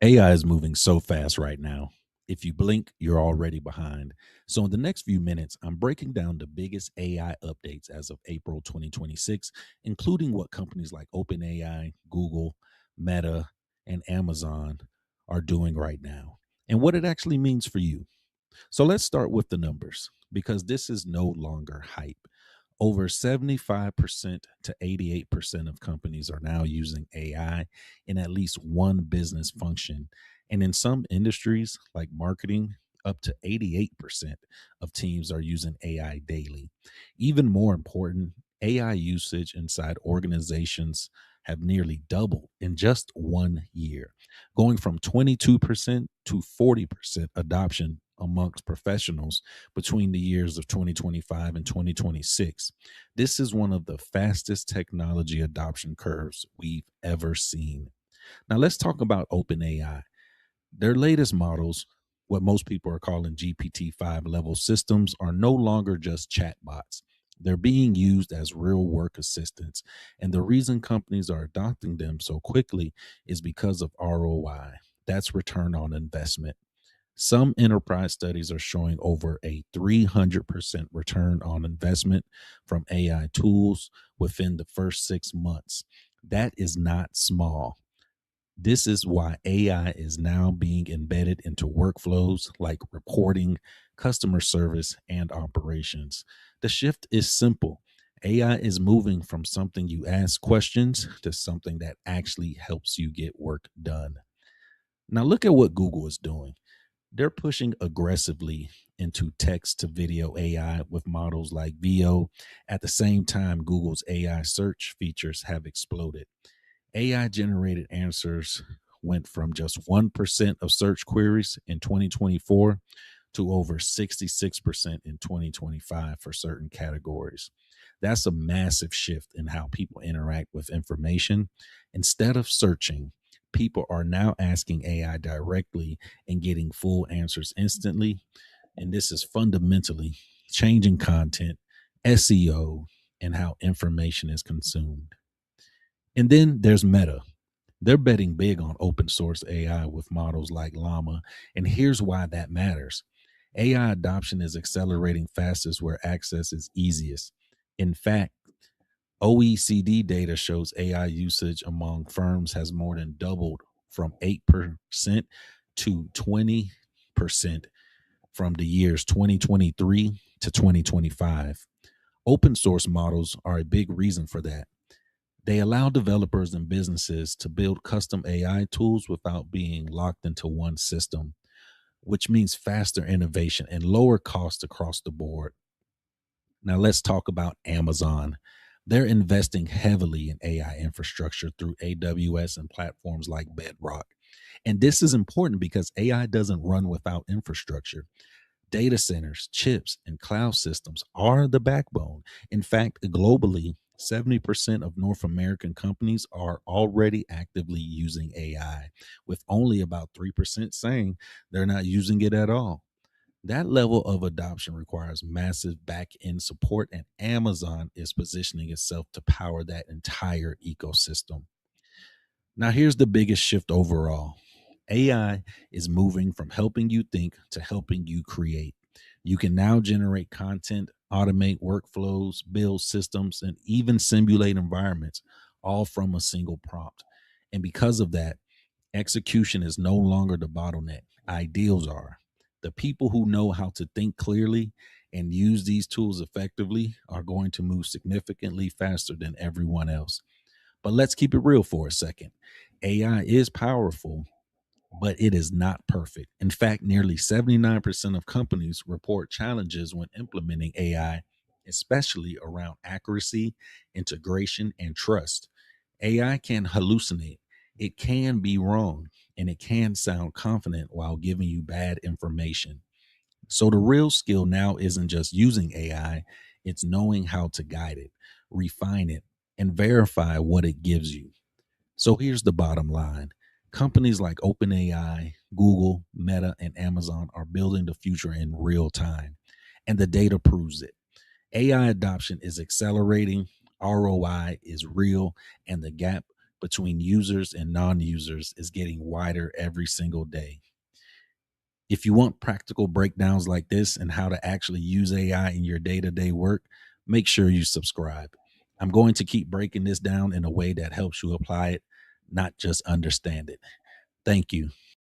AI is moving so fast right now. If you blink, you're already behind. So, in the next few minutes, I'm breaking down the biggest AI updates as of April 2026, including what companies like OpenAI, Google, Meta, and Amazon are doing right now, and what it actually means for you. So, let's start with the numbers because this is no longer hype. Over 75% to 88% of companies are now using AI in at least one business function. And in some industries, like marketing, up to 88% of teams are using AI daily. Even more important, AI usage inside organizations have nearly doubled in just 1 year, going from 22% to 40% adoption amongst professionals between the years of 2025 and 2026. This is one of the fastest technology adoption curves we've ever seen. Now, let's talk about OpenAI. Their latest models, what most people are calling GPT-5 level systems, are no longer just chatbots. They're being used as real work assistants. And the reason companies are adopting them so quickly is because of ROI. That's return on investment. Some enterprise studies are showing over a 300% return on investment from AI tools within the first 6 months. That is not small. This is why AI is now being embedded into workflows like reporting, customer service, and operations. The shift is simple. AI is moving from something you ask questions to something that actually helps you get work done. Now, look at what Google is doing. They're pushing aggressively into text to video AI with models like VO. At the same time, Google's AI search features have exploded. AI generated answers went from just 1% of search queries in 2024 to over 66% in 2025 for certain categories. That's a massive shift in how people interact with information. Instead of searching, people are now asking AI directly and getting full answers instantly. And this is fundamentally changing content, SEO, and how information is consumed. And then there's Meta. They're betting big on open source AI with models like Llama. And here's why that matters. AI adoption is accelerating fastest where access is easiest. In fact, OECD data shows AI usage among firms has more than doubled from 8% to 20% from the years 2023 to 2025. Open source models are a big reason for that. They allow developers and businesses to build custom AI tools without being locked into one system, which means faster innovation and lower cost across the board. Now, let's talk about Amazon. They're investing heavily in AI infrastructure through AWS and platforms like Bedrock. And this is important because AI doesn't run without infrastructure. Data centers, chips, and cloud systems are the backbone. In fact, globally, 70% of North American companies are already actively using AI, with only about 3% saying they're not using it at all. That level of adoption requires massive back end support, and Amazon is positioning itself to power that entire ecosystem. Now, here's the biggest shift overall. AI is moving from helping you think to helping you create. You can now generate content, automate workflows, build systems, and even simulate environments, all from a single prompt. And because of that, execution is no longer the bottleneck. Ideals are. The people who know how to think clearly and use these tools effectively are going to move significantly faster than everyone else. But let's keep it real for a second. AI is powerful, but it is not perfect. In fact, nearly 79% of companies report challenges when implementing AI, especially around accuracy, integration, and trust. AI can hallucinate, it can be wrong, and it can sound confident while giving you bad information. So the real skill now isn't just using AI, it's knowing how to guide it, refine it, and verify what it gives you. So here's the bottom line. Companies like OpenAI, Google, Meta, and Amazon are building the future in real time, and the data proves it. AI adoption is accelerating, ROI is real, and the gap between users and non users is getting wider every single day. If you want practical breakdowns like this and how to actually use AI in your day to day work, make sure you subscribe. I'm going to keep breaking this down in a way that helps you apply it, not just understand it. Thank you.